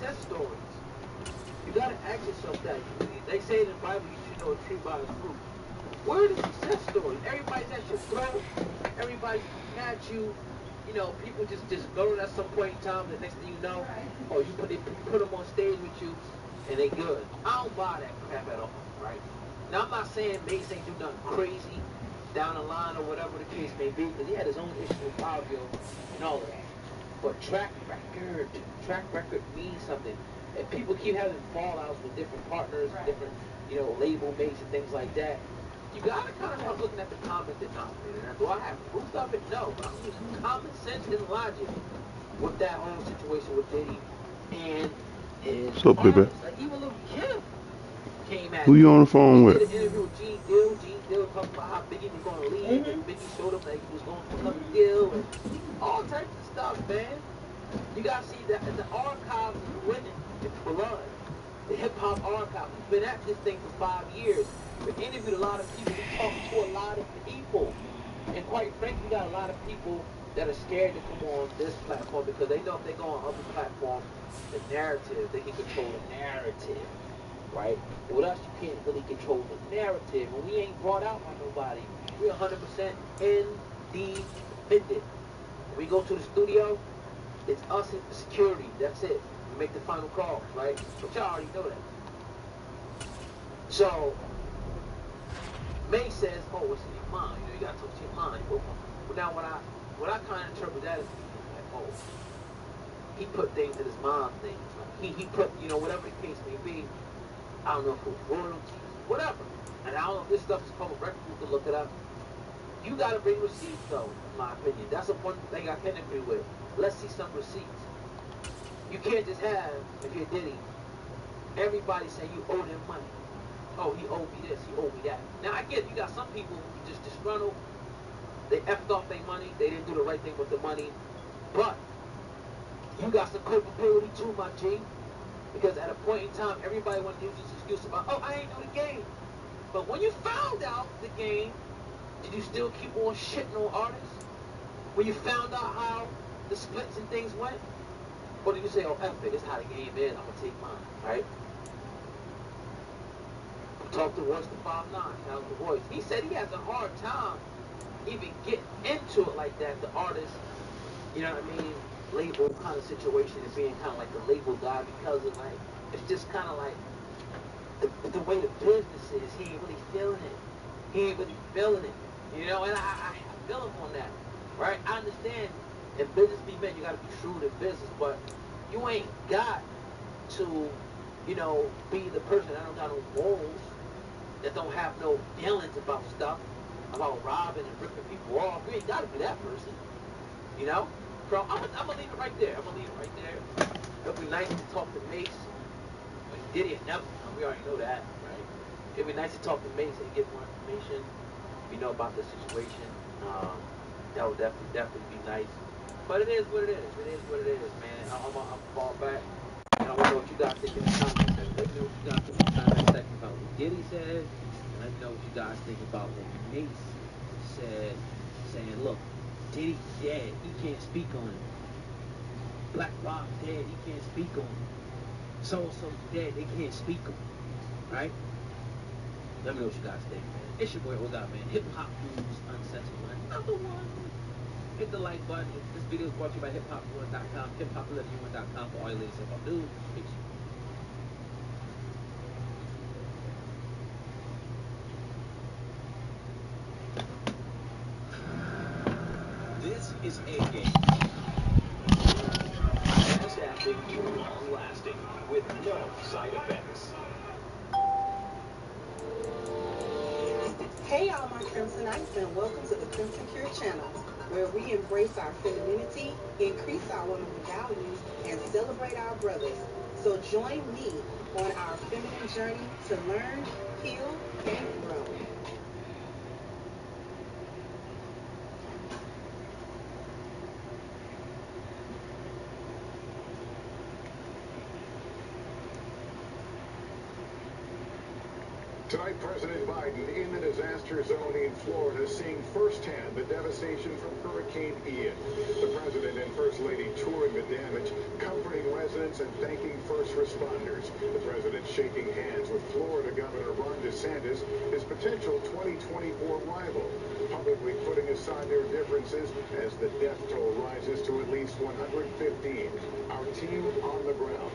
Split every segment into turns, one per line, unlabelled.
success stories. You gotta ask yourself that. They say in the Bible you should know a tree by its fruit. Where are the success stories? Everybody's at your throat. Everybody's coming at you. You know, people just go at some point in time. The next thing you know, oh, you put them on stage with you, and they good. I don't buy that crap at all, right? Now I'm not saying Mace ain't do nothing crazy down the line or whatever the case may be, because he had his own issue with Fabio and all of that. But track record means something. And people keep having fallouts with different partners, different, label mates and things like that. You gotta kind of start looking at the common denominator. Now, do I have proof of it? No. But I'm using common sense and logic with that whole situation with Diddy and his artists. Like, even Lil Kim came at
Who you on the phone with?
He did an interview with Gene Deal. Gene Deal talking about how Biggie was going to leave, and Biggie showed up that he was going for another deal, and all types of stuff, man. You gotta see that the archives is winning. It's blood. The hip hop archive. We've been at this thing for 5 years. We've interviewed a lot of people. We talked to a lot of people. And quite frankly, we got a lot of people that are scared to come on this platform because they know if they go on other platforms, the narrative, they can control the narrative. Right? With us, you can't really control the narrative. And we ain't brought out by nobody. We're 100% independent. When we go to the studio, it's us and the security. That's it. We make the final calls, right? But y'all already know that. So, May says, oh, what's in your mind? You gotta talk to your mind. But now what I kind of interpret that as like, oh, he put things in his mind things. Like he put, whatever the case may be, I don't know if it was royalties, whatever. And I don't know if this stuff is public record, you can look it up. You gotta bring receipts though, in my opinion. That's the one thing I can agree with. Let's see some receipts. You can't just have, if you're Diddy, everybody saying you owe them money. Oh, he owed me this, he owed me that. Now I get you got some people who just disgruntled, they effed off their money, they didn't do the right thing with the money. But you got some culpability too, my G. Because at a point in time, everybody wanted to use this excuse about, oh, I ain't know the game. But when you found out the game, did you still keep on shitting on artists? When you found out how the splits and things went? Or did you say, oh, F it, this is how the game is, I'm going to take mine, right? We talked to Royce the 5'9", that was the voice. He said he has a hard time even getting into it like that, the artist, you know what I mean, label kind of situation and being kind of like the label guy because of like, it's just kind of like the way the business is, he ain't really feeling it. He ain't really feeling it, and I feel him on that, right? I understand in business be men, you got to be shrewd in business, but you ain't got to, be the person that don't got no morals, that don't have no feelings about stuff, about robbing and ripping people off. You ain't got to be that person, So I'm gonna leave it right there. It'll be nice to talk to Mace. When Diddy and never come, we already know that, right? It'd be nice to talk to Mace and get more information, about the situation. That would definitely be nice. But it is what it is. It is what it is, man. I'm fall back. And I want to know what you guys think in the comment section. Let me know what you guys think in the comment section about what Diddy said. And let me know what you guys think about what Mace said, saying, look, Diddy's dead. He can't speak on it. Black Rob dead. He can't speak on it. So-and-so's dead. They can't speak on it. Right? Let me know what you guys think, man. It's your boy Oda, man. Hip Hop News Uncensored. Another one. Hit the like button. This video is brought to you by hiphop1.com, hiphop11.com for all your latest hip hop news. Peace.
This is A-Game. Fast acting, long lasting, with no side effects.
Hey all my Crimsonites, and welcome to the Crimson Cure channel, where we embrace our femininity, increase our womanly values, and celebrate our brothers. So join me on our feminine journey to learn, heal, and grow.
Tonight, President Biden in the disaster zone in Florida, seeing firsthand the devastation from Hurricane Ian. The President and First Lady touring the damage, comforting residents and thanking first responders. The President shaking hands with Florida Governor Ron DeSantis, his potential 2024 rival, publicly putting aside their differences as the death toll rises to at least 115. Our team on the ground.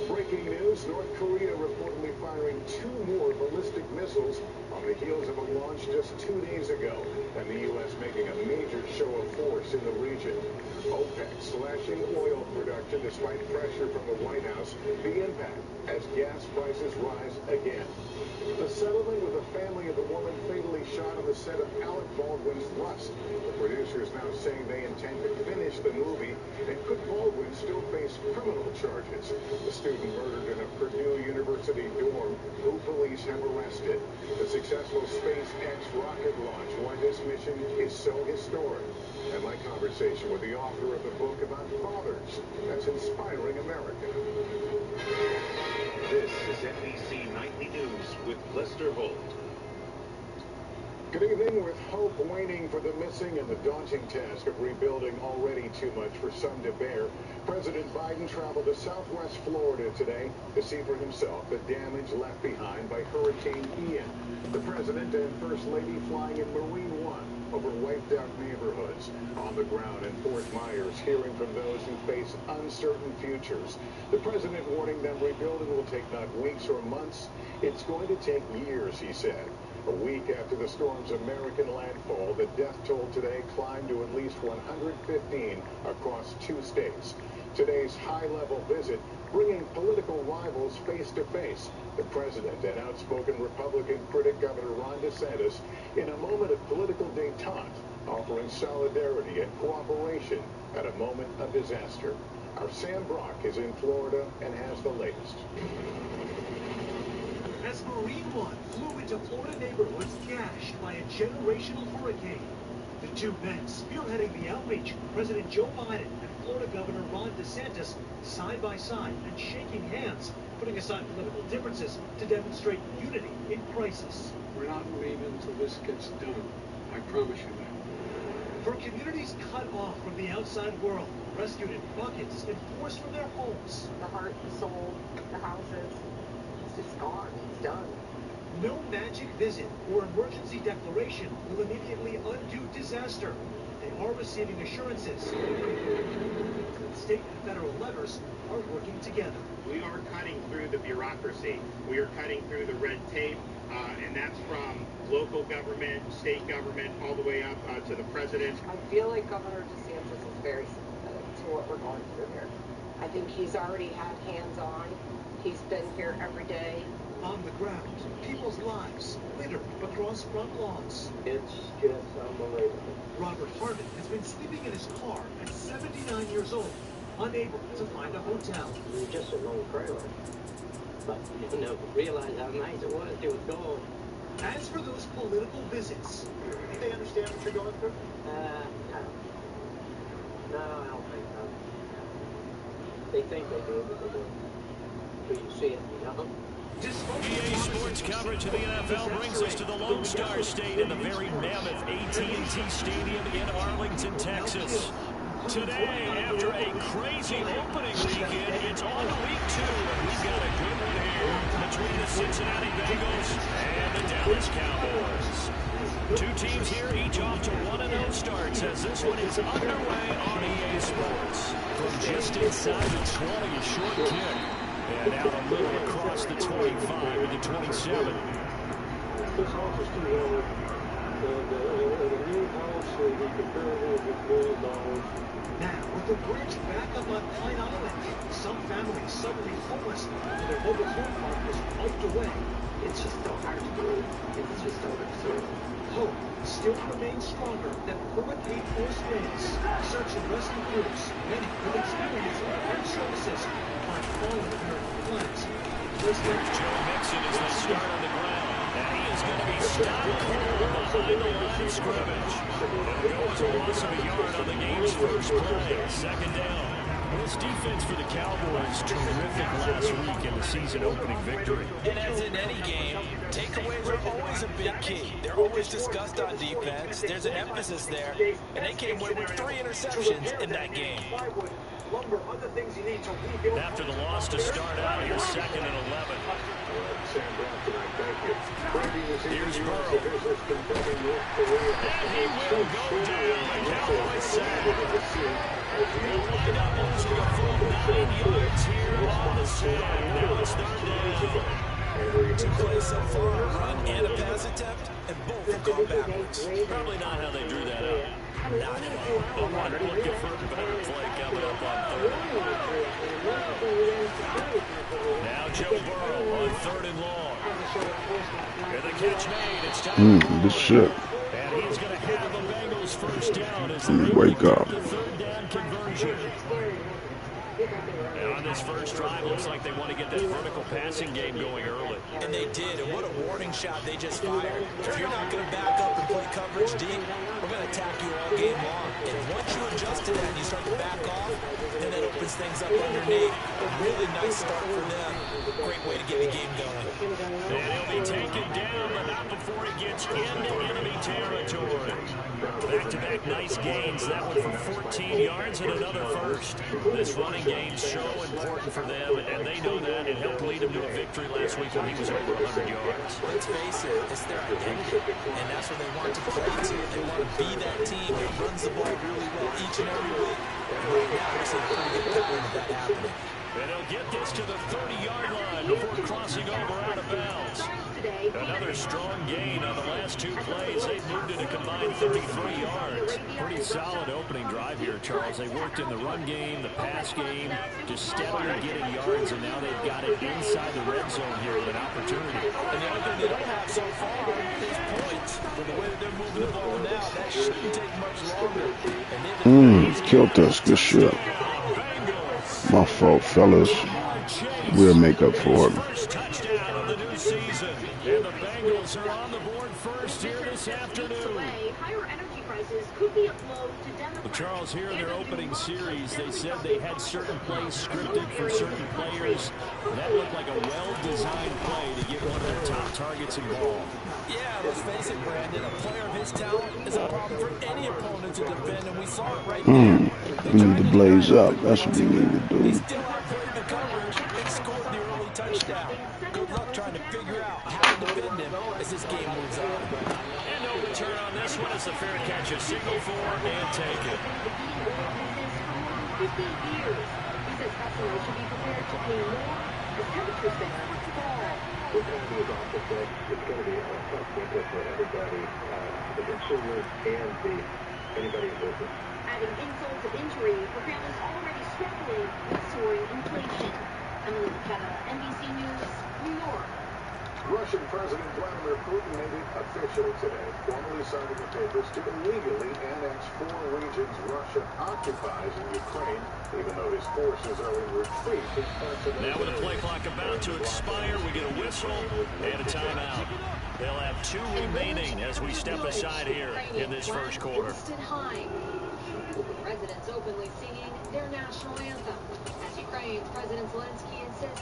Breaking news, North Korea reportedly firing 2 more ballistic missiles on the heels of a launch just 2 days ago, and the U.S. making a major show of force in the region. OPEC slashing oil production despite pressure from the White House. The impact as gas prices rise again. The settlement with the family of the woman fatally shot on the set of Alec Baldwin's Rust. The producers now saying they intend to finish the movie, and could Baldwin still face criminal charges? The student murdered in a Purdue University dorm, who police have arrested. The successful SpaceX rocket launch, why this mission is so historic. And my conversation with the author of the book about fathers that's inspiring America.
This is NBC Nightly News with Lester Holt.
Good evening. With hope waning for the missing and the daunting task of rebuilding already too much for some to bear, President Biden traveled to southwest Florida today to see for himself the damage left behind by Hurricane Ian. The President and First Lady flying in Marine One over wiped-out neighborhoods. On the ground in Fort Myers, hearing from those who face uncertain futures. The President warning them rebuilding will take not weeks or months. It's going to take years, he said. A week after the storm's American landfall, the death toll today climbed to at least 115 across 2 states. Today's high-level visit bringing political rivals face to face. The President and outspoken Republican critic Governor Ron DeSantis in a moment of political détente, offering solidarity and cooperation at a moment of disaster. Our Sam Brock is in Florida and has the latest.
As Marine One flew into Florida neighborhoods gashed by a generational hurricane, the 2 men spearheading the outreach, President Joe Biden and Florida Governor Ron DeSantis, side by side and shaking hands, putting aside political differences to demonstrate unity in crisis.
We're not leaving until this gets done. I promise you that.
For communities cut off from the outside world, rescued in buckets and forced from their homes.
The heart, the soul, the houses, it's just gone. It's done.
No magic visit or emergency declaration will immediately undo disaster. They are receiving assurances. State and federal levers are working together.
We are cutting through the bureaucracy. We are cutting through the red tape, and that's from local government, state government, all the way up to the president.
I feel like Governor DeSantis is very sympathetic to what we're going through here. I think he's already had hands-on. He's been here every day.
On the ground, people's lives littered across front lawns.
It's just unbelievable.
Robert Harmon has been sleeping in his car at 79 years old, unable to find a hotel.
It was just a long trailer. But, realize how nice it was. It was gone.
As for those political visits, do they understand what you're going through?
No. No, I don't think so. They think they do, but they don't. Until you see it,
EA Sports coverage of the NFL brings us to the Lone Star State in the very mammoth AT&T Stadium in Arlington, Texas. Today, after a crazy opening weekend, it's on to week 2, and we've got a good one here between the Cincinnati Bengals and the Dallas Cowboys. 2 teams here, each off to 1-0 starts as this one is underway on EA Sports. From just inside the 20, a short kick. And out a little across the 25 to the 27.
This house is too old. And a new house will be comparable with $1 million.
Now, with the bridge back up on Pine Island, some families suddenly homeless and their mobile home park was wiped away.
It's just so hard to believe. It's just so absurd.
Hope still remains stronger than hurricane-force winds. Search and rescue crews, many with experience in fire services, find fallen American flags.
Joe Mixon is the start on the ground, and he is going to be stopped cold behind the line of scrimmage. It'll go as a loss of a yard on the game's first play, 2nd down. This defense for the Cowboys, terrific last week in the season-opening victory.
And as in any game, takeaways are always a big key. They're always discussed on defense. There's an emphasis there, and they came away with 3 interceptions in that game.
After the loss to start out, here's 2nd and 11. Here's Burrow. And he will go down. The Cowboys sack. He'll wind up losing a full 9 yards here on the sack. Now it's 3rd down.
2 plays so far, a run and a pass attempt, and both have gone backwards.
Probably not how they drew that up.
Not at all.
I'm looking for a better play coming up on 3rd. Now Joe Burrow on 3rd and long. And the catch made. It's time.
Good shit.
And he's going to have the Bengals first down as
they wake up.
The 3rd down conversion. And on this first drive, looks like they want to get that vertical passing game going early.
And they did, and what a warning shot they just fired. If you're not going to back up and play coverage deep, we're going to attack you all game long. And once you adjust to that and you start to back off, then that opens things up underneath. A really nice start for them. Great way to get the game going.
And he'll be taken down, but not before he gets into enemy territory. Back-to-back nice gains. That one for 14 yards and another first. This running game's so important for them, and they know that. It helped lead them to a victory last week when he was over 100 yards.
Let's face it, it's their identity, and that's what they want to play to. They want to be that team that runs the ball really well each and every week. And right now, we're seeing pretty good pattern of that happening.
And he'll get this to the 30-yard line before crossing over out of bounds. Another strong gain on the last 2 plays. They moved it a combined 33 yards. Pretty solid opening drive here, Charles. They worked in the run game, the pass game, just steadily getting yards, and now they've got it inside the red zone here with an opportunity.
And the only thing they don't have so far is points. With the way that they're moving the ball now, that shouldn't take much longer.
Killed us. Good shit. My fault, fellas. We'll make up for it.
First touchdown of the new season. And the Bengals are on the board first here this afternoon. Well, Charles, here in their opening series, they said they had certain plays scripted for certain players. That looked like a well-designed play to get one of their top targets involved.
Yeah, let's face it, Brandon. A player of his talent is a problem for any opponent to defend, and we saw it right there.
We need to blaze up. That's what we need to do.
He still outplayed the coverage and scored the early touchdown. Good luck trying to figure out how to defend him as this game moves on.
And no return on this one as the fair catch is signaled for and taken.
15 years. He says customers should be prepared to pay more as temperatures there fall.
This time is off the foot. It's going to be a tough winter for everybody, the consumers and anybody in business.
Adding insult to injury for families already struggling with soaring inflation. Emily McKenna, NBC News, New York.
Russian President Vladimir Putin made it official today, formally signing the papers to illegally annex 4 regions Russia occupies in Ukraine, even though his forces are in retreat.
Now with the play clock about to expire, we get a whistle and a timeout. They'll have 2 remaining as we step aside here in this first quarter.
Residents openly singing their national anthem as Ukraine's President Zelensky insists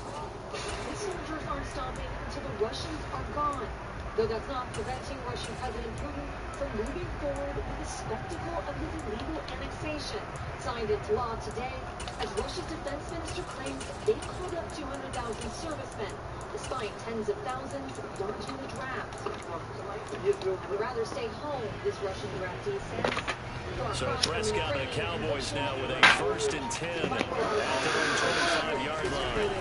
the soldiers aren't stopping until the Russians are gone. Though that's not preventing Russian President Putin from moving forward with the spectacle of his illegal annexation signed into law today, as Russia's defense minister claims they called up 200,000 servicemen, despite tens of thousands launching the draft. Would rather stay home, this Russian draftee says.
So Prescott and the Cowboys now with a 1st and 10 at their own 25-yard line.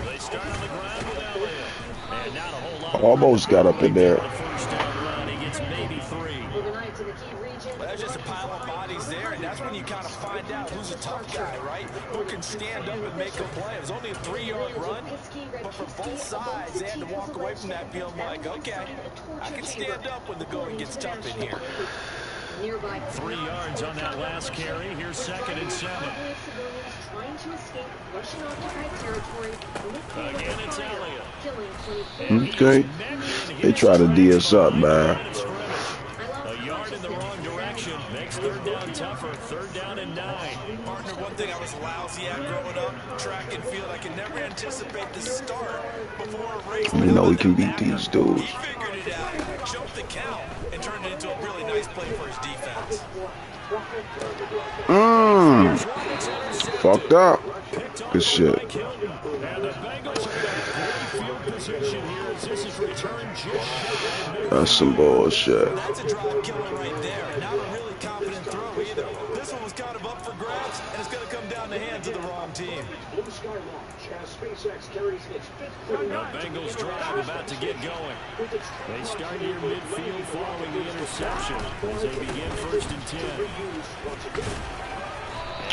They start on the ground with Elliott. And not a whole lot.
Almost got up in there.
First down run, he gets maybe 3.
Well, there's just a pile of bodies there, and that's when you kind of find out who's a tough guy, right? Who can stand up and make a play. It was only a 3-yard run, but for both sides, they had to walk away from that feeling like, okay, I can stand up when the going gets tough in here.
3 yards on that last carry. Here's 2nd and 7. Again, it's Elliott.
Okay. They try to D us up, man.
A yard in the wrong direction makes 3rd down tougher. 3rd down and 9.
Partner, one thing anticipate the start before a race.
You know he can beat these dudes.
He figured it out, choked the count, and turned it into a really nice play for his defense.
Fucked up. Good shit. That's some bullshit.
That's a drive killer right there. Not a really confident throw either. This one was kind of up for grabs, and it's going to come down the hands of the wrong team.
Bengals drive about to get going. They start near midfield following the interception as they begin 1st and 10.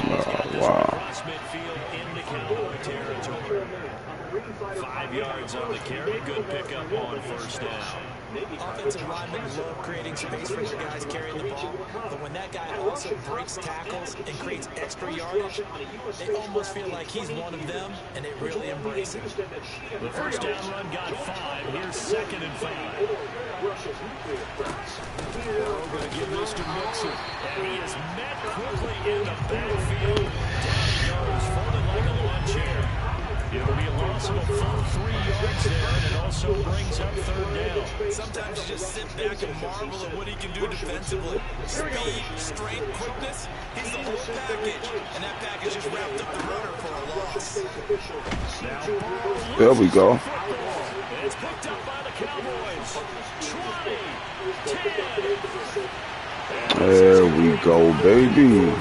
Oh, wow.
Across midfield into Cowboy territory. 5 yards on the carry. Good pickup on 1st down.
Offensive linemen love creating space for their guys carrying the ball, but when that guy also breaks tackles and creates extra yardage, they almost feel like he's one of them, and they really embrace it.
The 1st down run got 5. Here's 2nd and 5. We're going to give Mr. Mixon, and he is met quickly in the backfield. Down he goes, folded like a lawn chair. It'll be a loss of a full 3 yards there, and it also brings up 3rd down.
Sometimes you just sit back and marvel at what he can do defensively. Speed, strength, quickness, he's the whole package, and that package just wrapped up the runner for a loss.
There we go.
It's picked up by the Cowboys. 20, 10.
There we go, baby.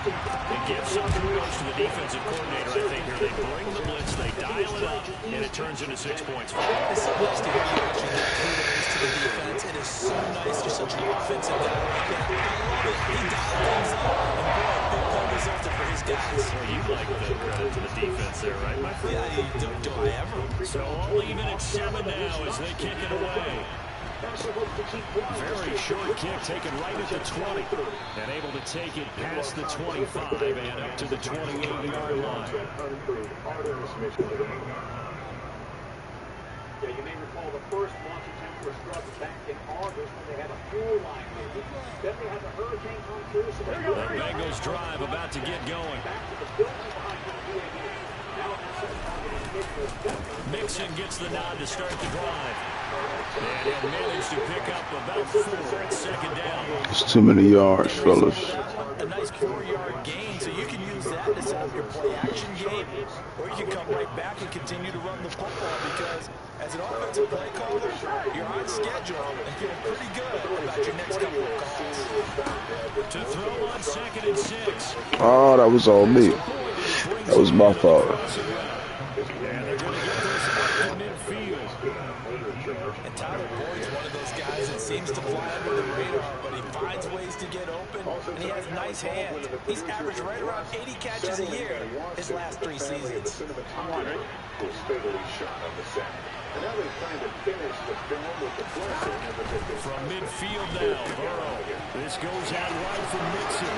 It gives some kudos to the defensive coordinator, I think, here. They bring the blitz, they dial it up, and it turns into 6 points for them.
It's so nice to hear you actually give kudos to the defense. It is so nice to such an offensive guy like that. I love it. He dialed things up, and boy, big play resulted for his guys.
Well, you like the credit to the defense there, right, my friend?
Yeah, do I ever?
So all even at 7 now as they kick it away. Very short kick taken right at the 20 and able to take it past the 25 and up to the 28-yard line.
Yeah, you may recall the first launch attempt was struck back in August when they had a full line movement. Then they had the hurricane come through. So the
Bengals drive about to get going. Mixon gets the nod to start the drive. And he'll manage to pick up about 4 at 2nd down.
It's too many yards, fellas.
A nice 4-yard gain, so you can use that to set up your play-action game, or you can come right back and continue to run the football because as an offensive play caller, you're on schedule and feeling pretty good about your next couple of calls.
To throw on 2nd and 6.
Oh, that was all me. That was my fault.
And they're going to get this out to midfield.
And Tyler Boyd's one of those guys that seems to fly under the radar, but he finds ways to get open, and he has nice hands. He's averaged right around 80 catches a year his last 3 seasons.
From midfield now, Burrow. This goes out wide for Mixon.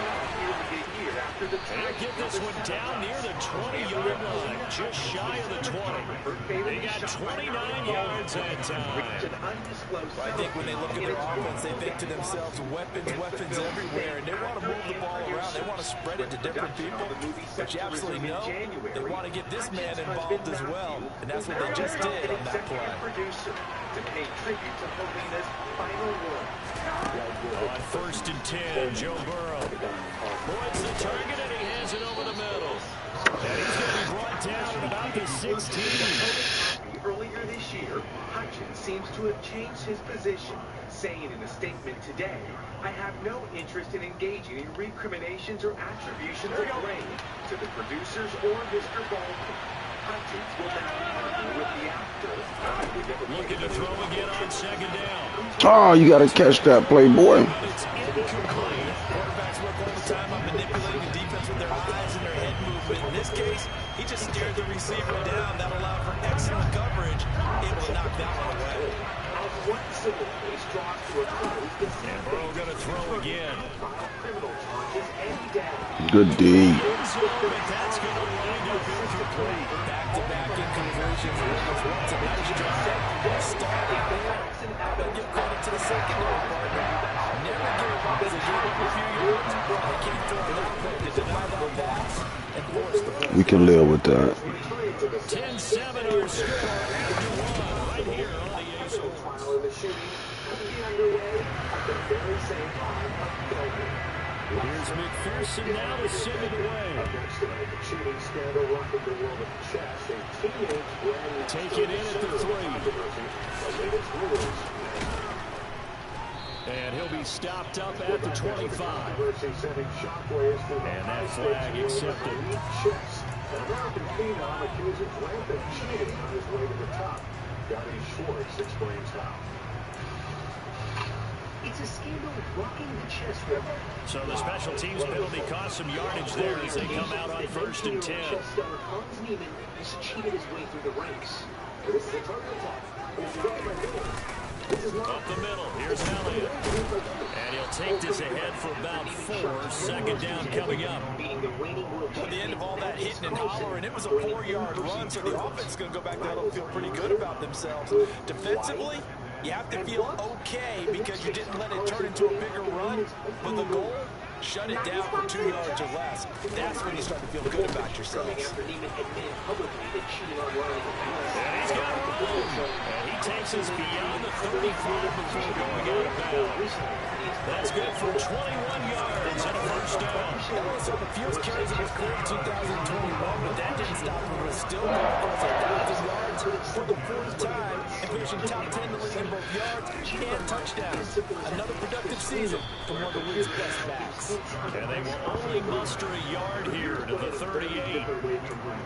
And get this one down near the 20-yard line, just shy of the 20. They got 29 yards that time.
I think when they look at their offense, they think to themselves, weapons everywhere, and they want to move the ball around. They want to spread it to different people, but you absolutely know they want to get this man involved as well, and that's what they just did on that play.
On 1st and 10, Joe Burrow. Boyd's the target, and he hands it over the middle. And he's going to be brought down at about the 16.
Earlier this year, Hutchins seems to have changed his position, saying in a statement today, "I have no interest in engaging in recriminations or attributions of blame to the producers or Mr. Baldwin. Hutchins will now be working with the actor."
Looking to throw again on 2nd down.
Oh, you got to catch that play, boy.
It's incomplete.
Quarterbacks work all the time on manipulating the defense with their eyes and their head movement. In this case, he just stared the receiver down. That allowed for excellent coverage, able to knock that one away.
And Burrow going to throw again.
Good D.
That's going to wind up incomplete.
Back-to-back incompletions. It's a nice drive. Start out there. But give credit to the secondary partner. Never give up guys that get up a few yards, they can't throw it that quick to deny that pass and force the ball.
We can live with that.
10-7 our score after one right here on the A Sports.
Trial of the shooting could be underway at the very same time of filming.
Here's McPherson now to send it away.
Next tonight, the cheating scandal rocking the world of chess. A teenage brand
Take it in at the 3.
The latest rules.
And he'll be stopped up at the 25.
And
that flag accepted.
An American phenom accuses rampant cheating on his way to the top. Johnny Schwartz explains how.
It's a scandal rocking the chess world.
So the special teams penalty cost some yardage there as they come out on 1st and 10.
Chess star Hans Niemann has cheated his way through the ranks.
This is a target attack.
Up the middle, here's Elliott. And he'll take this ahead for about 4. 2nd down coming up.
At the end of all that hitting and hollering, it was a 4-yard run, so the offense is going to go back there and feel pretty good about themselves. Defensively, you have to feel okay because you didn't let it turn into a bigger run, but the goal, shut it down for 2 yards or less. That's when you start to feel good about yourselves.
And he's got room. And he takes us beyond the 35 before going out of bounds. That's good for 21 yards and a 1st down.
That was some of the fewest carries of his career in 2021, but that didn't stop him. It was still going for 1,000 yards for the 4th time and finishing top 10 in the league in both yards and touchdowns. Another productive season from one of the league's best backs.
And they will only muster a yard here to the 38.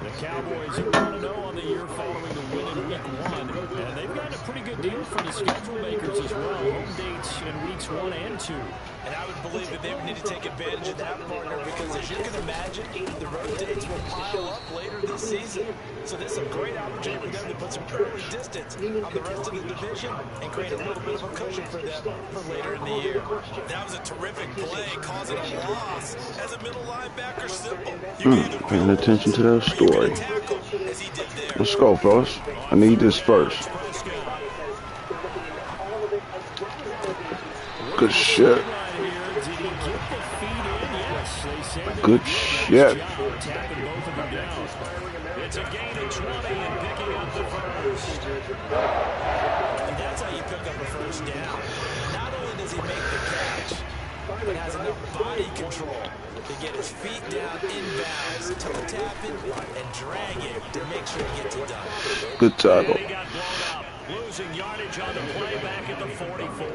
The Cowboys are 1-0 on the year following the win in Week 1. And they've gotten a pretty good deal from the schedule makers as well. Home dates in Weeks 1 and 2.
And I would believe that they would need to take advantage of that, partner, because as you can imagine, the road dates will pile up later this season. So this is a great opportunity for them to put some early distance on the rest of the division and create a little bit of a cushion for them for later in the year. That was a terrific play, causing a loss as a middle linebacker. Simple.
Paying attention to that story. Let's go, fellas. I need this first. Good shit. Good shit.
It's a gain of 20 and picking up the 1st.
And that's how you pick up a 1st down. Not only does he make the catch, but has enough body control to get his feet down inbounds, toe tapping, and dragging to make sure he gets it done.
Good tackle.
He got blown up. Losing yardage on the play back at the 44.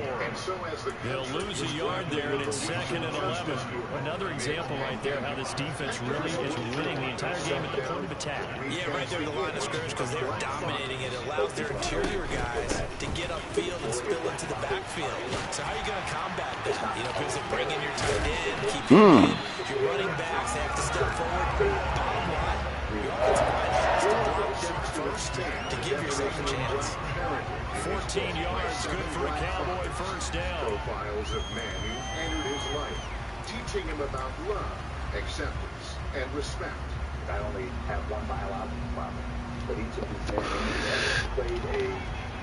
They'll lose a yard there, and it's 2nd and 11. Another example right there how this defense really is winning the entire game at the point of attack.
Yeah, right there at the line of scrimmage because they were dominating it. It allows their interior guys to get upfield and spill into the backfield. So how are you going to combat that? You know, because they bring in your tight end, keep you in. Your running backs have to step forward. Bottom line, your offensive line has to block them first to give yourself a chance.
14 yards, good for a Cowboy 1st down.
Profiles of men who entered his life, teaching him about love, acceptance, and respect.
I only have one biological father, but each of these men played a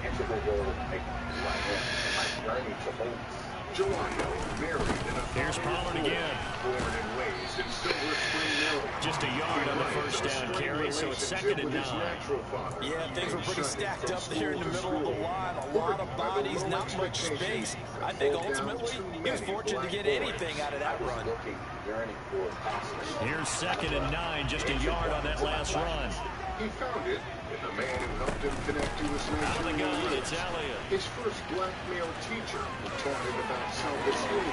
integral role in making me who I am in my journey to wholeness.
Jelando, married in a
Here's Pollard again.
Born and raised in Silver Spring, Maryland.
Just a yard on the 1st down carry, so it's 2nd and 9.
Yeah, things were pretty stacked up there in the middle of the line. A lot of bodies, not much space. I think ultimately he was fortunate to get anything out of that run.
Here's 2nd and 9, just a yard on that last run.
He found it in the man who helped him connect to his national
It's Elliott.
His first black male teacher who taught him about self-esteem.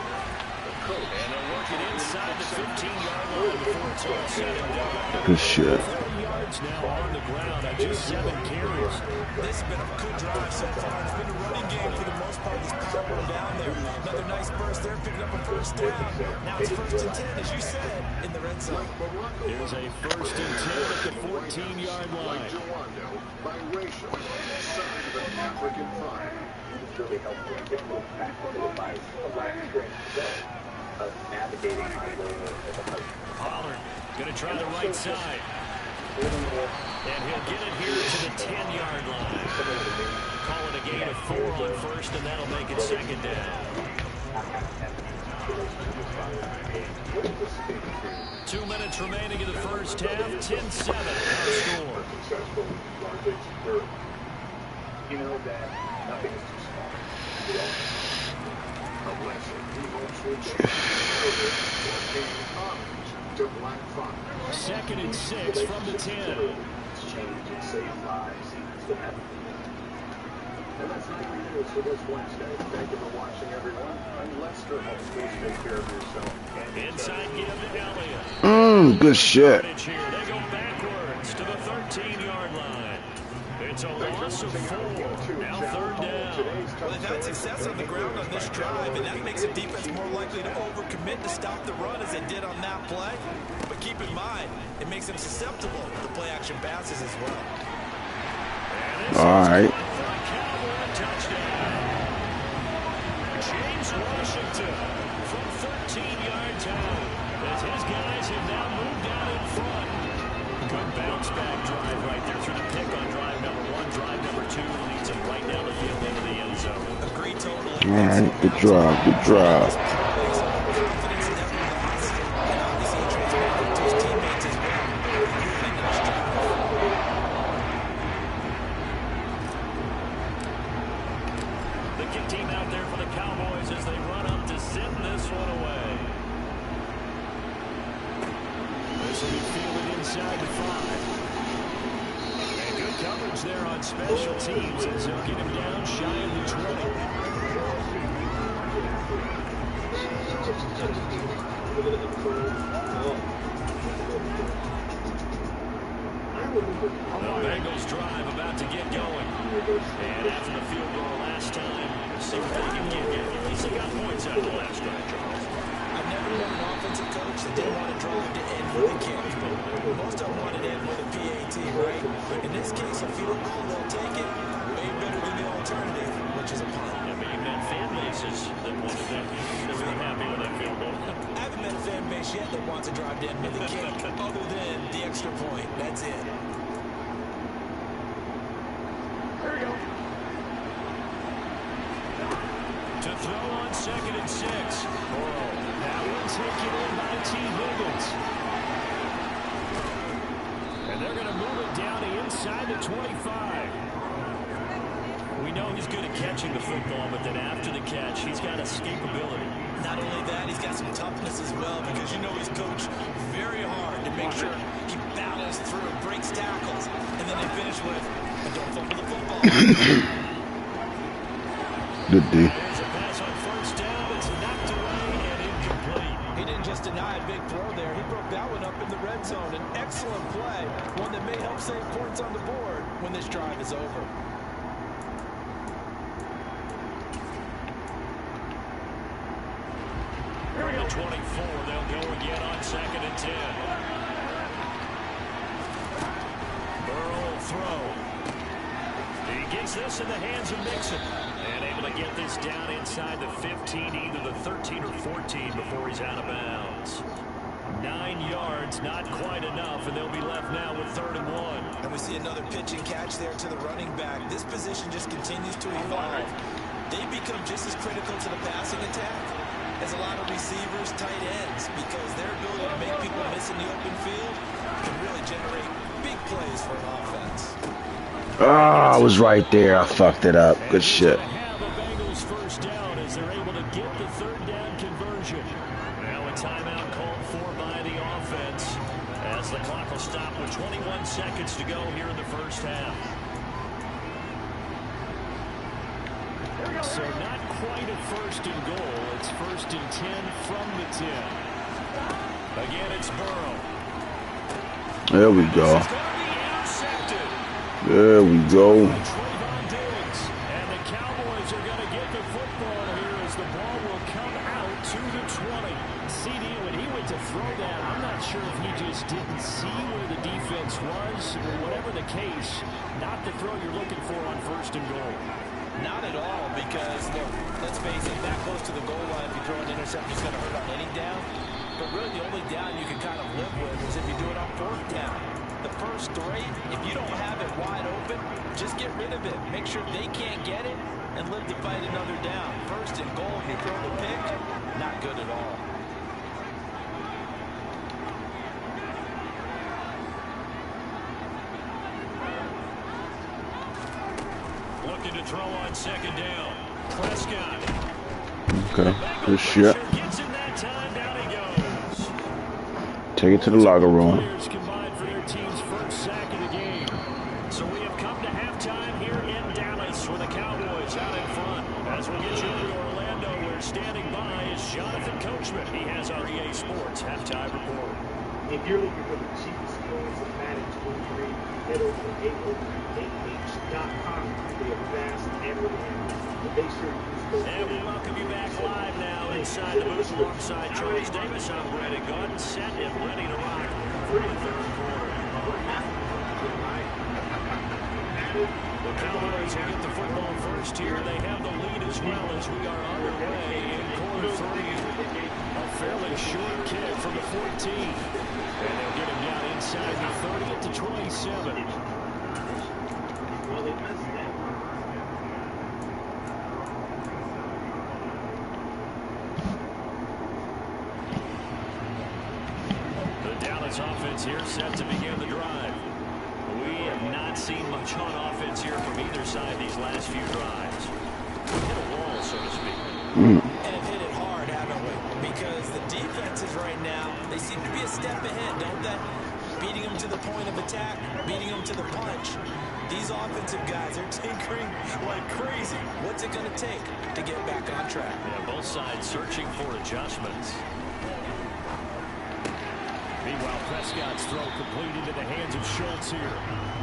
The coach.
And they'll work it inside the 15-yard line before it's all said and done.
Good shit.
4 yards now on the ground on just 7 carries.
This has been a good drive so far. It's been a running game for the most part. He's powering down there. Another nice burst there, picking up a 1st down. Now it's 1st and 10, as you said, in the red zone.
Here's a 1st and 10 at the 14-yard line.
Biracial, son of an African father.
It's really helpful to get a little practical advice of my experience today of navigating my role as a husband.
Pollard going to try the right side. And he'll get it here to the 10-yard line. Call it a gain of 4 on 1st, and that'll make it 2nd down. 2 minutes remaining in the first half. 10-7 our score.
You know that nothing is too small. A blessing. He hopes will change to Black Fox.
2nd and 6 from the 10.
It's changed and saved lives. It's been happening. And that's not even news for this Wednesday. Thank you for watching, everyone. I'm Lester. Please take care of yourself.
Inside give to Elliott.
Good shit.
They go backwards to the 13-yard line. It's a loss of 4. Now 3rd down.
Well, they've had success on the ground on this drive, and that makes the defense more likely to overcommit to stop the run as they did on that play. But keep in mind, it makes them susceptible to play-action passes as well.
All right.
James Washington from 13 yards out as his guys have now moved down in front. Good bounce back drive right there through the pick on drive number 1. Drive number 2 leads him right down the field into the end zone.
Agreed totally.
All right, good drive, good drive.
The kick team out there for the Cowboys as they run up to send this one away. This will be fielded inside the 5. And good coverage there on special teams as they'll get him down shy of the 20. The Bengals drive about to get going. And after the field goal last time, see what they can get here. At least they got points out of the last drive, Charles.
I've never been an offensive coach that didn't want to drive to end with a kick. Most of them wanted to end with a PAT, right? In this case, a field goal, they'll take it way better than the alternative, which is a punt.
I mean, you've met fan bases that wanted that. They're really happy with that field goal.
I haven't met a fan base yet that wants to drive to end with a kick, other than the extra point. That's it.
There we go. To throw on 2nd and 6. That one taken in by T. Higgins. And they're going to move it down to inside the 25. We know he's good at catching the football, but then after the catch, he's got escapability.
Not only that, he's got some toughness as well, because you know he's coached very hard to make sure he battles through, breaks tackles, and then they finish with, and don't fumble the football.
Good D.
There's a pass on 1st down. It's knocked away and incomplete.
He didn't just deny a big throw there. He broke that one up in the red zone. An excellent play, one that may help save points on the board when this drive is over.
Here we go. 24. They'll go again on 2nd and 10. Burrow will throw. He gets this in the hands of Mixon. And able to get this down inside the 15, either the 13 or 14 before he's out of bounds. 9 yards, not quite enough, and they'll be left now with 3rd and 1.
And we see another pitch and catch there to the running back. This position just continues to evolve. They become just as critical to the passing attack as a lot of receivers, tight ends, because their ability to make people miss in the open field can really generate big plays for an offense.
Ah, I was right there. I fucked it up. Good shit.
Have the Bengals 1st down as they're able to get the 3rd down conversion. Now a timeout called for by the offense as the clock will stop with 21 seconds to go here in the 1st half. So not quite a 1st and goal. It's 1st and 10 from the 10. Again, it's Burrow.
There we go. There we go.
And the Cowboys are going to get the football here as the ball will come out to the 20. CD, when he went to throw that, I'm not sure if he just didn't see where the defense was, or whatever the case, not the throw you're looking for on 1st and goal.
Not at all, because, look, let's face it, that close to the goal line, if you throw an interception, it's going to hurt on any down. But really, the only down you can kind of live with is if you do it on 4th down. The first 3, if you don't have it wide open, Just get rid of it. Make sure they can't get it and live to fight another down. First and goal, you throw the pick, not good at all.
Looking to throw on second down. Prescott.
Okay, good shit. Take it to the locker room.
Combined for their team's first sack of the game. So we have come to halftime here in Dallas with the Cowboys out in front. As we get you over to Orlando, where standing by is Jonathan Coachman. He has our EA Sports halftime report.
If you're looking for the cheapest skills of Madden 23, head over to AOH.com. They are fast and reliable. Make sure you use those.
And we welcome you back live now inside the booth alongside Charles Davis. I'm Brandon Gordon, set and ready to rock for the third quarter. The Cowboys will get the football first here. They have the lead as well as we are underway in quarter three. A fairly short kick from the 14. And they'll get him down inside the 30 at the 27. Well, they missed that. Offense here set to begin the drive. We have not seen much on offense here from either side these last few drives. Hit a wall, so to speak.
And have hit it hard, haven't we? Because the defenses right now, they seem to be a step ahead, don't they? Beating them to the point of attack, beating them to the punch. These offensive guys are tinkering like crazy. What's it going to take to get back on track?
Yeah, both sides searching for adjustments. Meanwhile, Prescott's throw complete into the hands of Schultz here.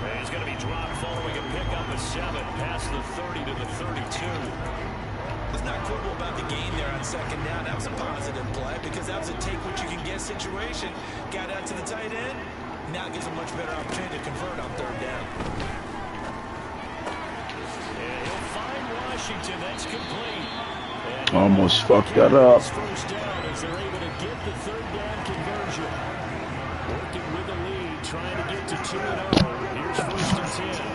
And he's going to be dropped following a pickup of 7 past the 30 to the 32.
Let's not quibble about the gain there on second down. That was a positive play because that was a take-what-you-can-get situation. Got out to the tight end. Now gives a much better opportunity to convert on third down.
And he'll find Washington. That's complete. And
almost fucked that up.
First down as they're able to get the third down conversion. Working with the lead, trying to get to 2-0. Here's first and 10.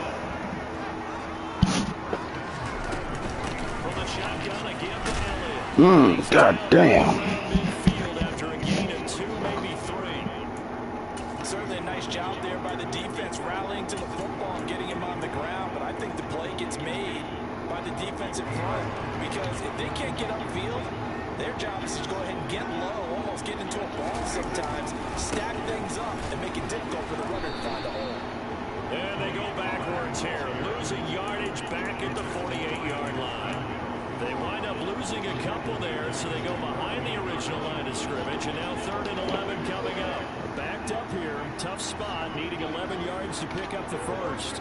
From the shotgun again to Elliott.
God damn.
Midfield after a gain of 2, maybe 3.
Certainly a nice job there by the defense, rallying to the football and getting him on the ground. But I think the play gets made by the defense in front. Because if they can't get upfield, their job is to go ahead and get low, almost get into a ball sometimes, stack things up, and make it difficult for the runner to find a hole.
And they go backwards here, losing yardage back at the 48-yard line. They wind up losing a couple there, so they go behind the original line of scrimmage, and now 3rd and 11 coming up. Backed up here, tough spot, needing 11 yards to pick up the first.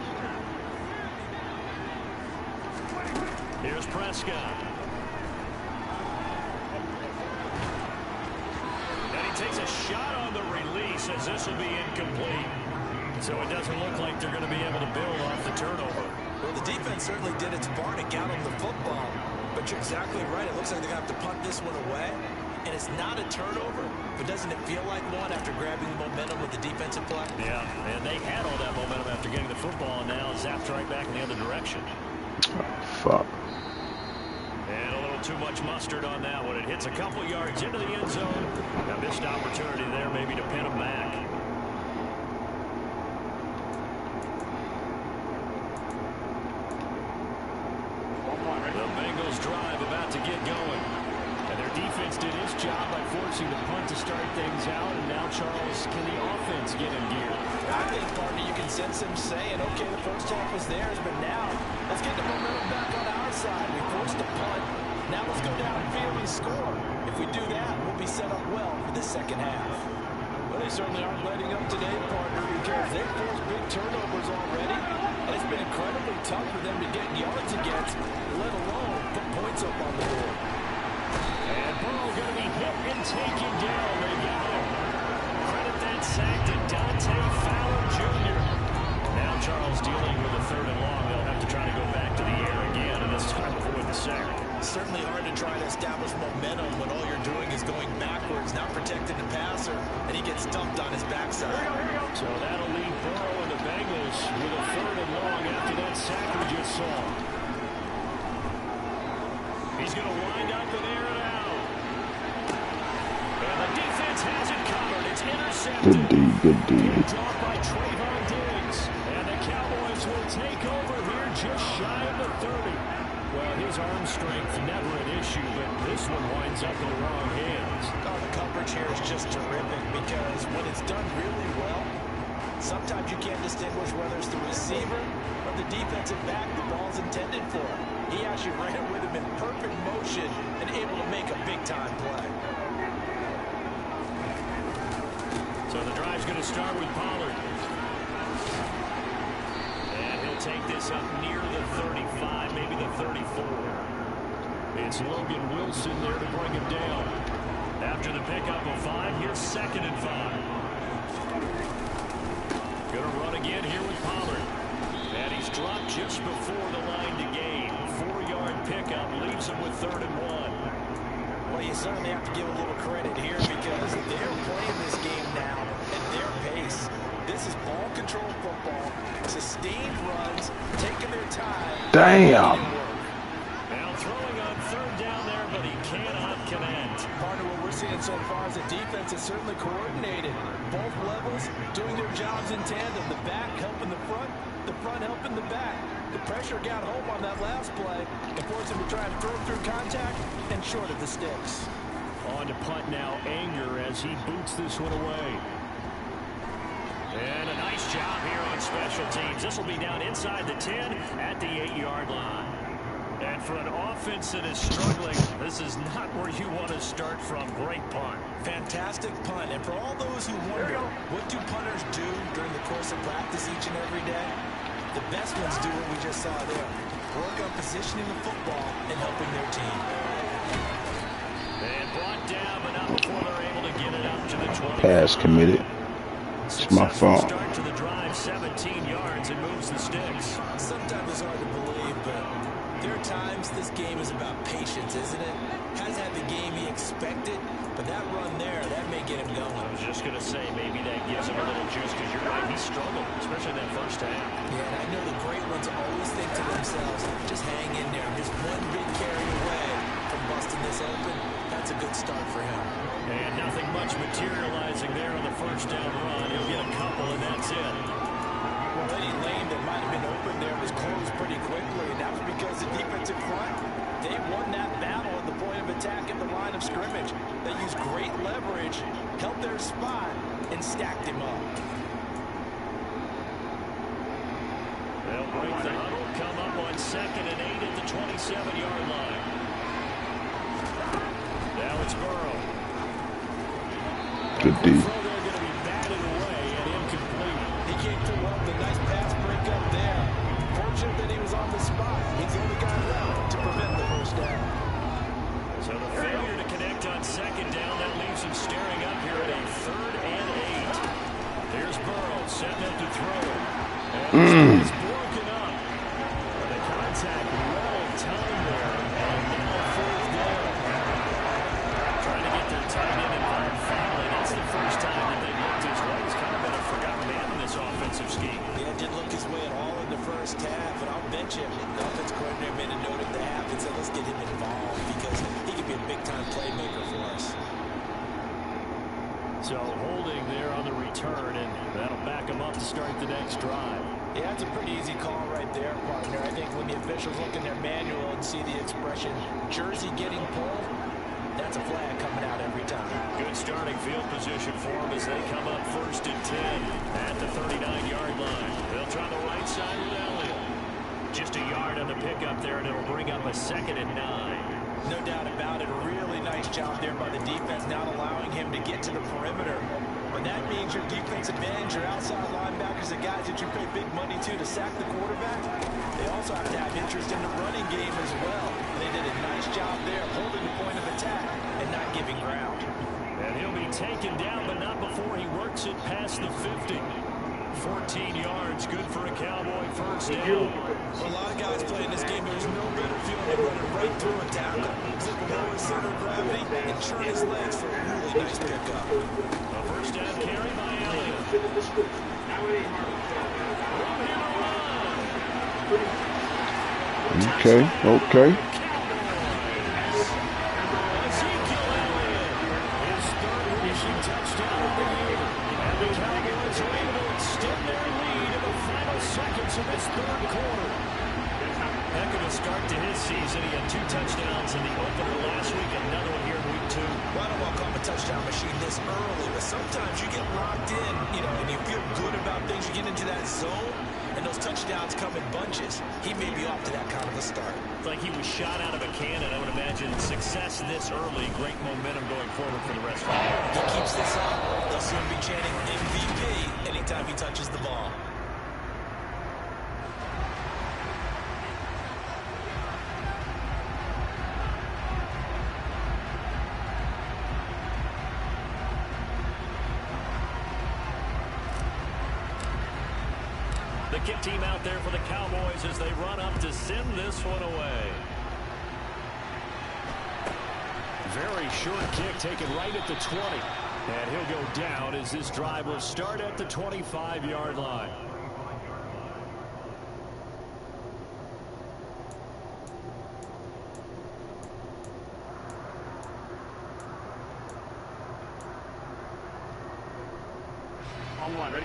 Here's Prescott. Takes a shot on the release as this will be incomplete. So it doesn't look like they're going to be able to build off the turnover.
Well, the defense certainly did its part to get them the football. But you're exactly right. It looks like they're going to have to punt this one away. And it's not a turnover. But doesn't it feel like one after grabbing the momentum with the defensive play?
Yeah, and they had all that momentum after getting the football, and now zapped right back in the other direction.
Fuck.
And a little too much mustard on that one. It hits a couple yards into the end zone. A missed opportunity there maybe to pin them back. The Bengals drive about to get going. And their defense did its job by forcing the punt to start things out. And now, Charles, can the offense get in gear?
I think, partner, you can sense them saying, okay, the first half was theirs, but now let's get the momentum back on our side. We forced the punt. Now let's go downfield and score. If we do that, we'll be set up well for the second half. Well, they certainly aren't letting up today, partner, because they've forced big turnovers already. And it's been incredibly tough for them to get yards against, let alone put points up on the board.
And Burrow going to be hit and taken down. They got him. Credit that sack to Dante Fowler Jr. Now Charles dealing with a 3rd and long. They'll have to try to go back to the air again, and this time avoid the sack.
Certainly hard to try to establish momentum when all you're doing is going backwards, not protecting the passer, and he gets dumped on his backside.
So that'll leave Burrow and the Bengals with a 3rd and long after that sack Arkansas. He's going to wind up and air it out. And the defense has it covered. It's intercepted.
Good D.
Picked off by Trayvon Diggs. And the Cowboys will take over here just shy of the 30. Well, his arm strength never an issue, but this one winds up in the wrong hands.
Oh, the coverage here is just terrific because when it's done really well, sometimes you can't distinguish whether it's the receiver or the defensive back the ball's intended for. He actually ran with him in perfect motion and able to make a big-time play.
So the drive's going to start with Pollard. And he'll take this up near the 35, maybe the 34. It's Logan Wilson there to bring him down. After the pickup of 5, here's 2nd and 5. Going to run again here with Pollard. And he's dropped just before the line to gain. 4-yard pickup leaves him with 3rd and 1.
Well, you certainly have to give a little credit here because they're playing this game now at their pace. This is ball control football, sustained runs, taking their time.
Damn.
Now throwing on 3rd down there, but he cannot connect.
Part of what we're seeing so far is the defense is certainly coordinated. Both levels doing their jobs in tandem. The back helping the front helping the back. The pressure got home on that last play and forced him to try and throw through contact and short of the sticks.
On to punt now, Anger as he boots this one away. And a nice job here on special teams. This will be down inside the 10 at the 8-yard line. And for an offense that is struggling, this is not where you want to start from. Great punt.
Fantastic punt. And for all those who wonder, what do punters do during the course of practice each and every day? The best ones do what we just saw there. Work on positioning the football and helping their team.
And brought down, but not before they're able to get it up to the 20.
Pass committed. It's my fault.
Start to the drive, 17 yards, and moves the sticks.
Sometimes it's hard to believe, but there are times this game is about patience, isn't it? Hasn't had the game he expected, but that run there, that may get him going.
I was just going to say, maybe that gives him a little juice, because you're right, he struggled, especially in that first half.
Yeah, and I know the great ones always think to themselves, just hang in there. Just one big carry away from busting this open. That's a good start for him.
And nothing much materializing there on the first down run. He'll get a couple, and that's it.
Well, any lane that might have been open there was closed pretty quickly, and that was because the defensive front, they won that battle at the point of attack at the line of scrimmage. They used great leverage, held their spot, and stacked him up.
They'll break the huddle, come up on 2nd and 8 at the 27-yard line. Now it's Burrow.
Good D.
They're going to be batted away and incomplete.
He came through well with a nice pass breakup there. Fortunate that he was on the spot. He's the only guy around to prevent the first down.
So the failure to connect on 2nd down, that leaves him staring up here at a 3rd and 8. Here's Burrow setting up to throw. And it's broken up. The contact well timed there. And now 4th down. Trying to get their tight end involved finally. That's the first time that they've looked his way. He's kind of been a forgotten man in this offensive scheme.
Yeah, didn't look his way at all in the first half. And I'll bet you the offense coordinator made a note at the half and said, let's get him involved because he could be a big-time playmaker for us.
So holding there on the return, and that'll back him up to start the next drive.
Yeah, that's a pretty easy call right there, partner. I think when the officials look in their manual and see the expression jersey getting pulled, that's a flag coming out every time.
Good starting field position for them as they come up 1st and 10 at the 39-yard line. They'll try the right side with Elliott. Just a yard on the pickup there, and it'll bring up a 2nd and 9.
No doubt about it. A really nice job there by the defense, not allowing him to get to the perimeter. And that means your defensive ends, your outside linebackers, the guys that you pay big money to sack the quarterback, they also have to have interest in the running game as well. And they did a nice job there, holding the point of attack and not giving ground.
And he'll be taken down, but not before he works it past the 50. 14 yards, good for a Cowboy first down.
For a lot of guys playing this game, there's no better feeling than running right through a tackle. Zip lower center of gravity and turn his legs for a really nice pickup.
A first down carry by Elliott.
Okay, okay.
His third rushing touchdown of the year. And the Cowboys are able to extend their lead in the final seconds of this third quarter. Heck of a start to his season. He had 2 touchdowns in the opener last week, another one here in week 2.
Well, I don't want to call him a touchdown machine this early, but sometimes you get locked in, and you feel good about things. You get into that zone, and those touchdowns come in bunches. He may be off to that kind of a start.
It's like he was shot out of a cannon. I would imagine success this early, great momentum going forward for the rest of the year.
He keeps this up, they'll soon be chanting MVP anytime he touches the ball.
The kick team out there for the Cowboys as they run up to send this one away. Very short kick taken right at the 20. And he'll go down as this drive will start at the 25-yard line.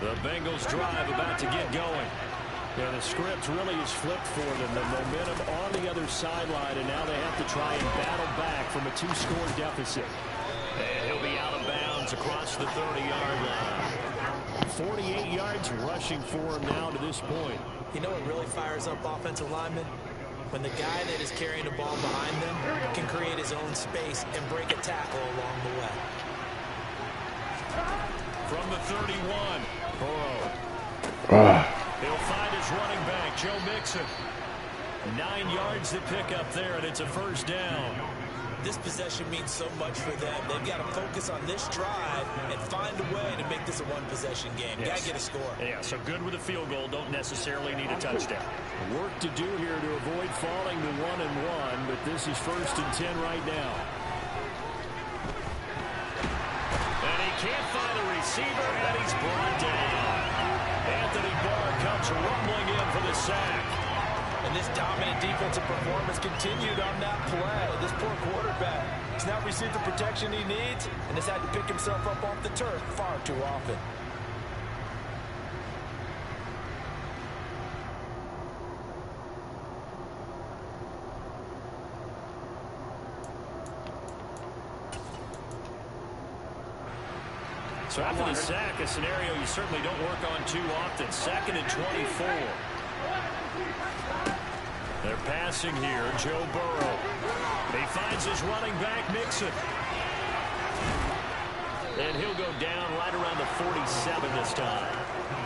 The Bengals drive about to get going. Yeah, the script really is flipped for them. The momentum on the other sideline, and now they have to try and battle back from a 2-score deficit. And he'll be out of bounds across the 30-yard line. 48 yards rushing for him now to this point.
You know what really fires up offensive linemen? When the guy that is carrying the ball behind them can create his own space and break a tackle along the way.
From the 31, Burrow. He'll find his running back, Joe Mixon. 9 yards to pick up there, and it's a first down.
This possession means so much for them. They've got to focus on this drive and find a way to make this a one-possession game.
Yes.
Got to get a score.
Yeah, so good with a field goal. Don't necessarily need a touchdown. Work to do here to avoid falling to 1-1, but this is 1st and 10 right now. And he can't find a receiver, and he's brought down. Anthony Barr comes rumbling in for the sack.
And this dominant defensive performance continued on that play. This poor quarterback has not received the protection he needs and has had to pick himself up off the turf far too often.
So after the sack, a scenario you certainly don't work on too often. 2nd and 24. They're passing here, Joe Burrow. He finds his running back, Mixon. And he'll go down right around the 47 this time.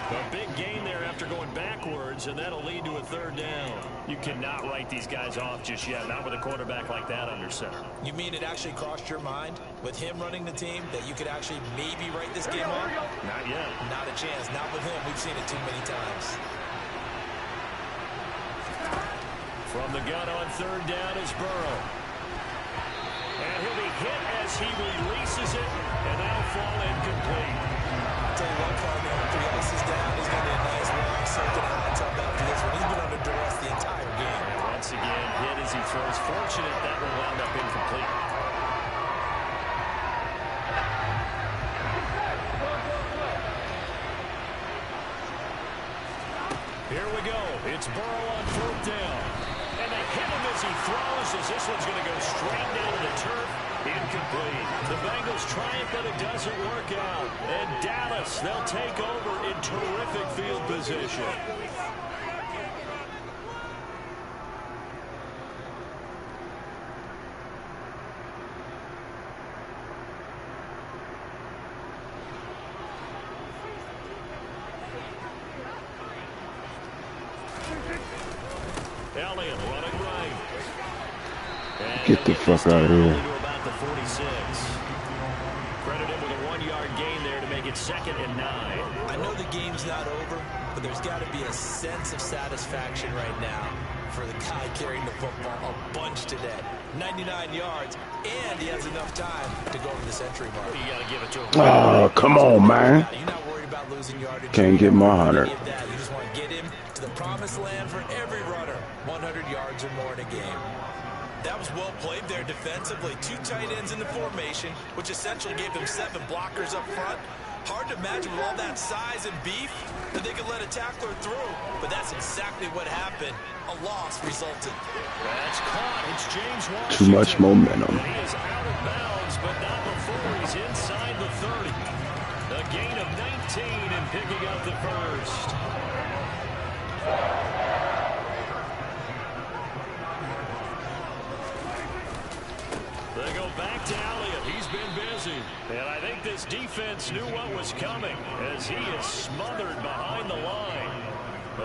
A big gain there after going backwards, and that'll lead to a 3rd down. You cannot write these guys off just yet, not with a quarterback like that under center.
You mean it actually crossed your mind with him running the team that you could actually maybe write this game off?
Not yet.
Not a chance. Not with him. We've seen it too many times.
From the gun on 3rd down is Burrow. And he'll be hit as he releases it, and that'll fall incomplete.
I'll tell you what, Carmen, after he ices down, he's going to be a nice long circuit hot tub after this one. He's been under duress the entire game.
And once again, hit as he throws. Fortunate that will wound up incomplete. Here we go. It's Burrow on 4th down. And they hit him as he throws, as this one's going to go straight down to the turf. Incomplete. The Bengals try it, but it doesn't work out. And Dallas, they'll take over in terrific field position. Elliott running right.
Get the fuck out of here.
About the 46. Credit him with a 1-yard gain there to make it 2nd and 9.
I know the game's not over, but there's got to be a sense of satisfaction right now for the guy carrying the football a bunch today. 99 yards, and he has enough time to go over the century mark.
You got to give it to him.
Oh, come on, man.
You're not worried about losing yardage.
Can't get my 100.
You just want to get him to the promised land for every runner. 100 yards or more in a game. That was well played there defensively. 2 tight ends in the formation, which essentially gave them 7 blockers up front. Hard to imagine with all that size and beef that they could let a tackler through, but that's exactly what happened. A loss resulted.
That's caught. It's James Washington.
Too much momentum.
He is out of bounds, but not before he's inside the 30. A gain of 19 and picking up the first. They go back to Elliott. He's been busy. And I think this defense knew what was coming as he is smothered behind the line.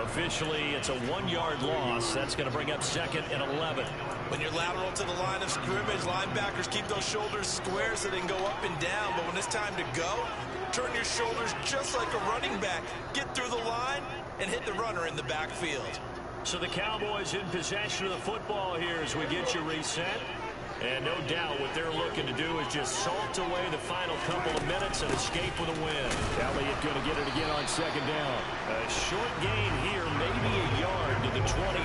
Officially, it's a 1-yard loss. That's going to bring up 2nd and 11.
When you're lateral to the line of scrimmage, linebackers keep those shoulders square so they can go up and down. But when it's time to go, turn your shoulders just like a running back. Get through the line and hit the runner in the backfield.
So the Cowboys in possession of the football here as we get you reset. And no doubt what they're looking to do is just salt away the final couple of minutes and escape with a win. Elliott going to get it again on 2nd down. A short gain here, maybe a yard to the 29.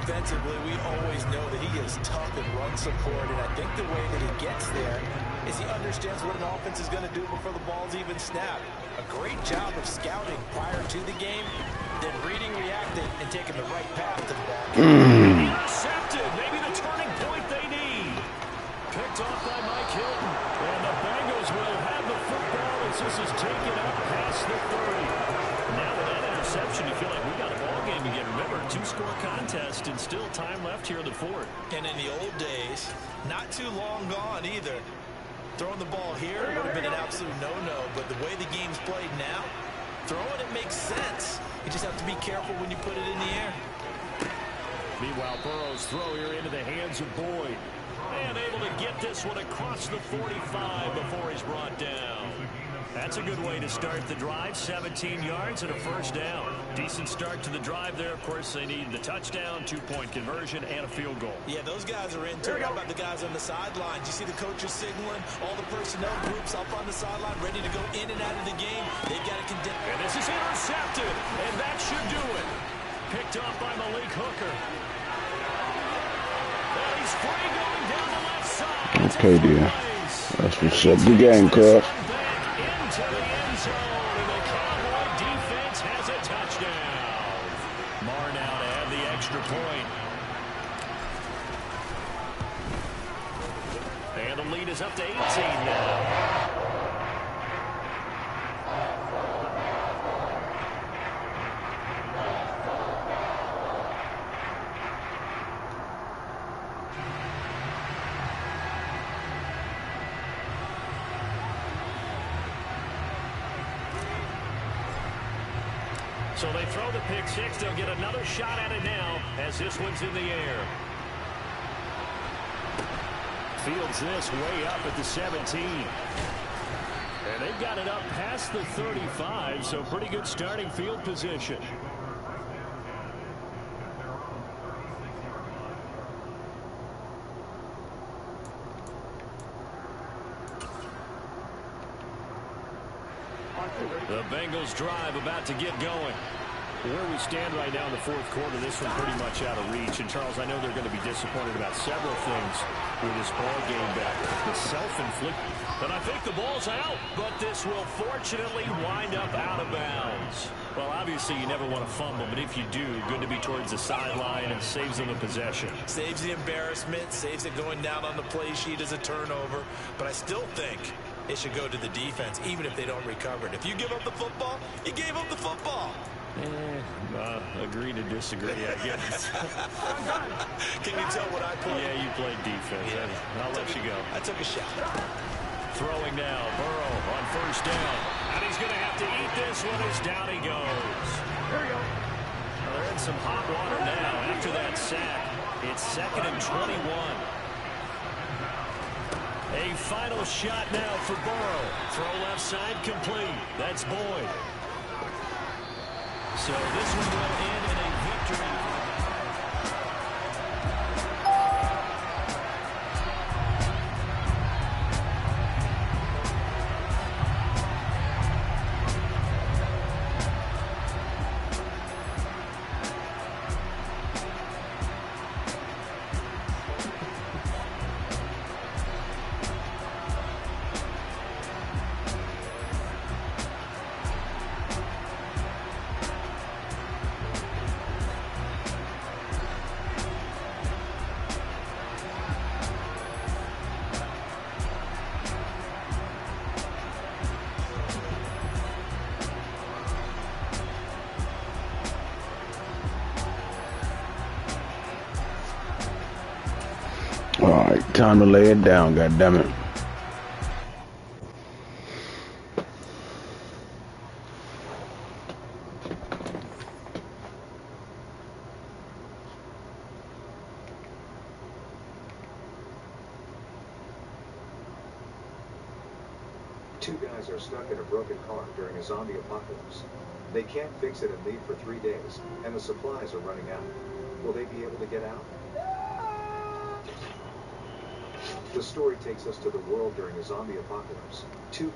Defensively, we always know that he is tough and run support, and I think the way that he gets there is he understands what an offense is going to do before the ball's even snapped. A great job of scouting prior to the game, then reading, reacting, and taking the right path to the ball.
Intercepted, maybe the turning point they need. Picked off by Mike Hilton, and the Bengals will have the football as this is taken up past the 30. Now with that interception, you feel like we got a ball game again. Remember, 2-score contest and still time left here in the 4th.
And in the old days, not too long gone either. Throwing the ball here would have been an absolute no-no, but the way the game's played now, throwing it makes sense. You just have to be careful when you put it in the air.
Meanwhile, Burrow's throw here into the hands of Boyd. And able to get this one across the 45 before he's brought down. That's a good way to start the drive. 17 yards and a 1st down. Decent start to the drive there. Of course, they need the touchdown, 2-point conversion, and a field goal.
Yeah, those guys are into it. How about the guys on the sidelines? You see the coaches signaling, all the personnel groups up on the sideline, ready to go in and out of the game. They've got to condemn.
And this is intercepted, and that should do it. Picked off by Malik Hooker. And he's free going down the left side.
Okay, dear. That's what's up. Good game, cuz.
Into the end zone, and the Cowboy defense has a touchdown. Marr now to have the extra point. And the lead is up to 18 now. So they throw the pick 6. They'll get another shot at it now as this one's in the air. Fields this way up at the 17. And they've got it up past the 35, so pretty good starting field position. The Bengals drive about to get going. Where we stand right now in the 4th quarter, this one pretty much out of reach. And, Charles, I know they're going to be disappointed about several things with this ball game back. It's self-inflicted. But I think the ball's out. But this will fortunately wind up out of bounds. Well, obviously, you never want to fumble. But if you do, good to be towards the sideline and saves them the possession.
Saves the embarrassment. Saves it going down on the play sheet as a turnover. But I still think it should go to the defense, even if they don't recover it. If you give up the football, you gave up the football.
Agree to disagree, I guess.
Can you tell what I played?
Yeah, you played defense. Yeah. I'll let you go.
I took a shot.
Throwing now. Burrow on 1st down. And he's going to have to eat this one as down he goes. There we go. Well, they're in some hot water now after that sack. It's 2nd and 21. A final shot now for Burrow. Throw left side complete. That's Boyd. So this one will end in a victory.
Alright, time to lay it down, goddammit.
Two guys are stuck in a broken car during a zombie apocalypse. They can't fix it and leave for 3 days, and the supplies are running out. Will they be able to get out? The story takes us to the world during a zombie apocalypse. Two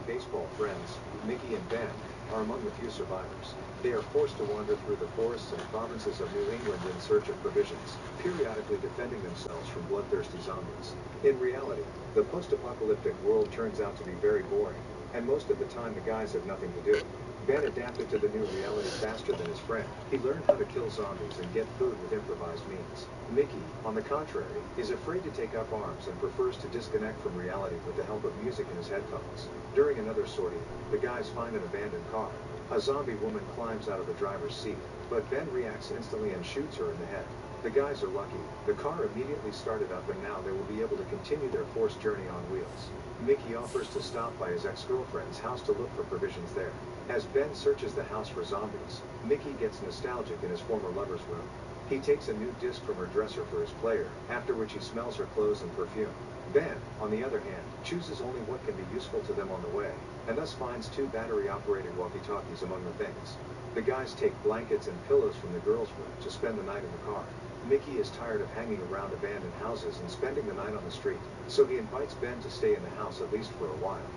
baseball friends, Mickey and Ben, are among the few survivors. They are forced to wander through the forests and provinces of New England in search of provisions, periodically defending themselves from bloodthirsty zombies. In reality, the post-apocalyptic world turns out to be very boring, and most of the time the guys have nothing to do. Ben adapted to the new reality faster than his friend. He learned how to kill zombies and get food with improvised means. Mickey, on the contrary, is afraid to take up arms and prefers to disconnect from reality with the help of music in his headphones. During another sortie, the guys find an abandoned car. A zombie woman climbs out of the driver's seat, but Ben reacts instantly and shoots her in the head. The guys are lucky. The car immediately started up and now they will be able to continue their forced journey on wheels. Mickey offers to stop by his ex-girlfriend's house to look for provisions there. As Ben searches the house for zombies, Mickey gets nostalgic in his former lover's room. He takes a new disc from her dresser for his player, after which he smells her clothes and perfume. Ben, on the other hand, chooses only what can be useful to them on the way, and thus finds 2 battery-operated walkie-talkies among the things. The guys take blankets and pillows from the girls' room to spend the night in the car. Mickey is tired of hanging around abandoned houses and spending the night on the street, so he invites Ben to stay in the house at least for a while.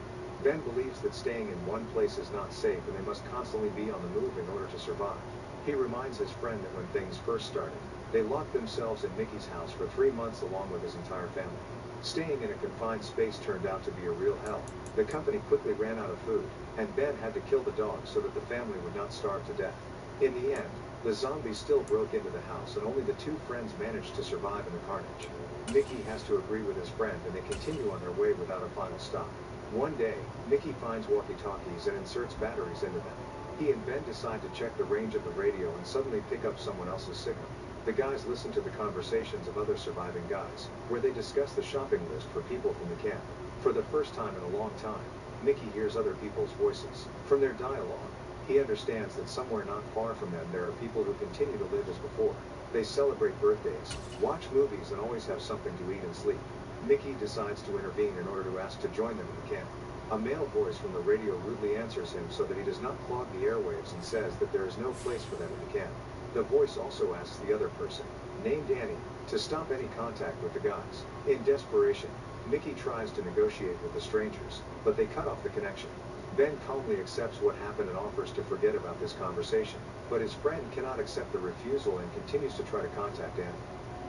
Ben believes that staying in one place is not safe and they must constantly be on the move in order to survive. He reminds his friend that when things first started, they locked themselves in Mickey's house for 3 months along with his entire family. Staying in a confined space turned out to be a real hell. The company quickly ran out of food, and Ben had to kill the dog so that the family would not starve to death. In the end, the zombies still broke into the house and only the 2 friends managed to survive in the carnage. Mickey has to agree with his friend and they continue on their way without a final stop. One day, Mickey finds walkie-talkies and inserts batteries into them. He and Ben decide to check the range of the radio and suddenly pick up someone else's signal. The guys listen to the conversations of other surviving guys, where they discuss the shopping list for people from the camp. For the first time in a long time, Mickey hears other people's voices. From their dialogue, he understands that somewhere not far from them there are people who continue to live as before. They celebrate birthdays, watch movies, and always have something to eat and sleep. Mickey decides to intervene in order to ask to join them in the camp. A male voice from the radio rudely answers him so that he does not clog the airwaves and says that there is no place for them in the camp. The voice also asks the other person, named Annie, to stop any contact with the guys. In desperation, Mickey tries to negotiate with the strangers, but they cut off the connection. Ben calmly accepts what happened and offers to forget about this conversation, but his friend cannot accept the refusal and continues to try to contact Annie.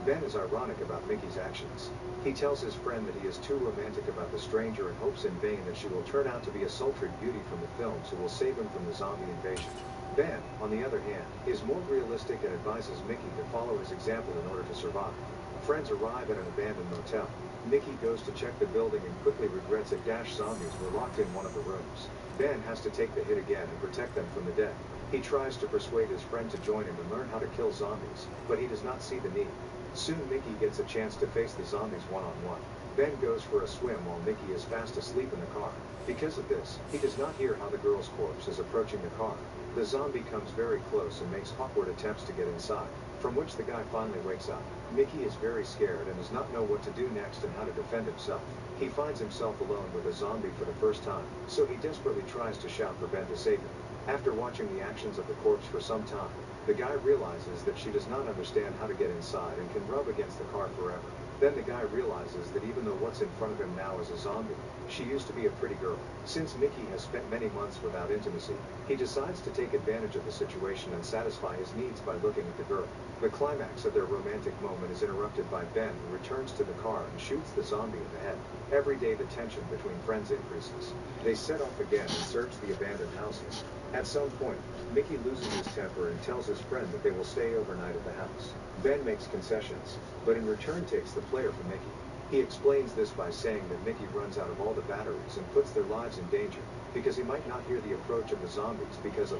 Ben is ironic about Mickey's actions. He tells his friend that he is too romantic about the stranger and hopes in vain that she will turn out to be a sultry beauty from the films who will save him from the zombie invasion. Ben, on the other hand, is more realistic and advises Mickey to follow his example in order to survive. Friends arrive at an abandoned motel. Mickey goes to check the building and quickly regrets it. Zombies were locked in one of the rooms. Ben has to take the hit again and protect them from the dead. He tries to persuade his friend to join him and learn how to kill zombies, but he does not see the need. Soon Mickey gets a chance to face the zombies one-on-one. Ben goes for a swim while Mickey is fast asleep in the car. Because of this, he does not hear how the girl's corpse is approaching the car. The zombie comes very close and makes awkward attempts to get inside, from which the guy finally wakes up. Mickey is very scared and does not know what to do next and how to defend himself. He finds himself alone with a zombie for the first time, so he desperately tries to shout for Ben to save him. After watching the actions of the corpse for some time, the guy realizes that she does not understand how to get inside and can rub against the car forever. Then the guy realizes that even though what's in front of him now is a zombie, she used to be a pretty girl. Since Mickey has spent many months without intimacy, he decides to take advantage of the situation and satisfy his needs by looking at the girl. The climax of their romantic moment is interrupted by Ben, who returns to the car and shoots the zombie in the head. Every day the tension between friends increases. They set off again and search the abandoned houses. At some point, Mickey loses his temper and tells his friend that they will stay overnight at the house. Ben makes concessions, but in return takes the player from Mickey. He explains this by saying that Mickey runs out of all the batteries and puts their lives in danger, because he might not hear the approach of the zombies because of